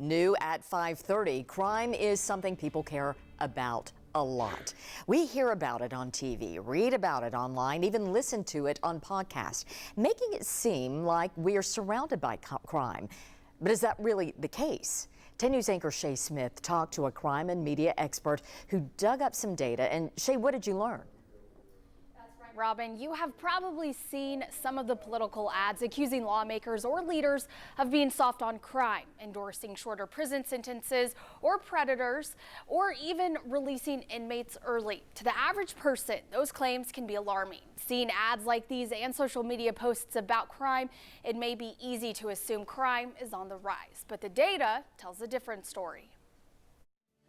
New at 5:30, crime is something people care about a lot. We hear about it on TV, read about it online, even listen to it on podcasts, making it seem like we are surrounded by crime. But is that really the case? 10 News anchor Shay Smith talked to a crime and media expert who dug up some data. And Shay, what did you learn? Robin, you have probably seen some of the political ads accusing lawmakers or leaders of being soft on crime, endorsing shorter prison sentences or predators, or even releasing inmates early. To the average person, those claims can be alarming. Seeing ads like these and social media posts about crime, it may be easy to assume crime is on the rise, but the data tells a different story.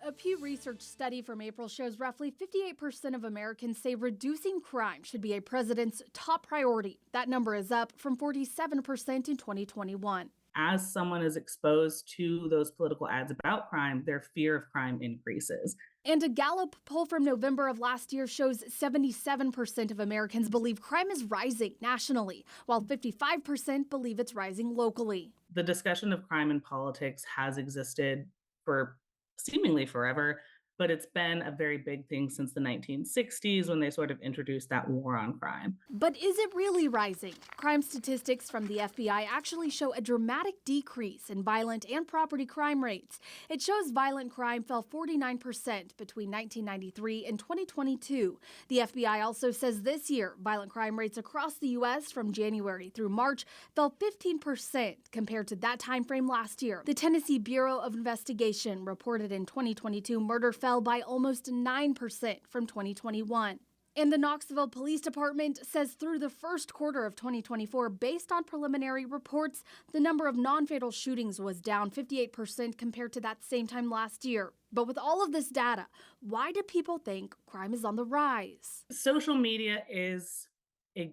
A Pew Research study from April shows roughly 58% of Americans say reducing crime should be a president's top priority. That number is up from 47% in 2021. As someone is exposed to those political ads about crime, their fear of crime increases. And a Gallup poll from November of last year shows 77% of Americans believe crime is rising nationally, while 55% believe it's rising locally. The discussion of crime in politics has existed for seemingly forever, but it's been a very big thing since the 1960s when they sort of introduced that war on crime. But is it really rising? Crime statistics from the FBI actually show a dramatic decrease in violent and property crime rates. It shows violent crime fell 49% between 1993 and 2022. The FBI also says this year, violent crime rates across the U.S. from January through March fell 15% compared to that time frame last year. The Tennessee Bureau of Investigation reported in 2022 murder fell by almost 9% from 2021. And the Knoxville Police Department says through the first quarter of 2024, based on preliminary reports, the number of non-fatal shootings was down 58% compared to that same time last year. But with all of this data, why do people think crime is on the rise? Social media is it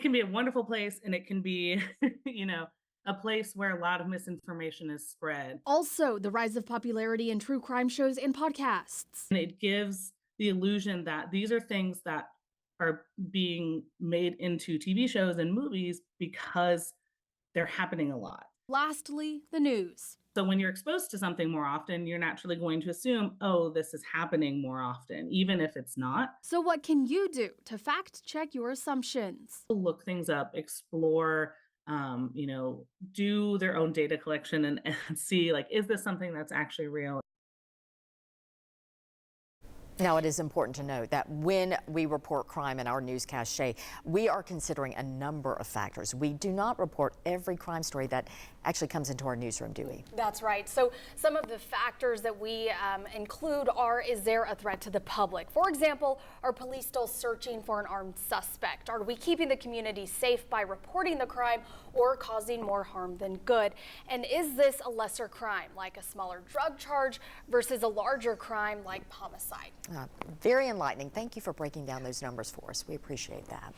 can be a wonderful place, and it can be, a place where a lot of misinformation is spread. Also, the rise of popularity in true crime shows and podcasts. And it gives the illusion that these are things that are being made into TV shows and movies because they're happening a lot. Lastly, the news. So when you're exposed to something more often, you're naturally going to assume, oh, this is happening more often, even if it's not. So what can you do to fact check your assumptions? Look things up, explore, do their own data collection and see, is this something that's actually real? Now, it is important to note that when we report crime in our newscast, Shay, we are considering a number of factors. We do not report every crime story that actually comes into our newsroom, do we? That's right. So some of the factors that we include are, is there a threat to the public? For example, are police still searching for an armed suspect? Are we keeping the community safe by reporting the crime or causing more harm than good? And is this a lesser crime, like a smaller drug charge, versus a larger crime like homicide? Very enlightening. Thank you for breaking down those numbers for us. We appreciate that.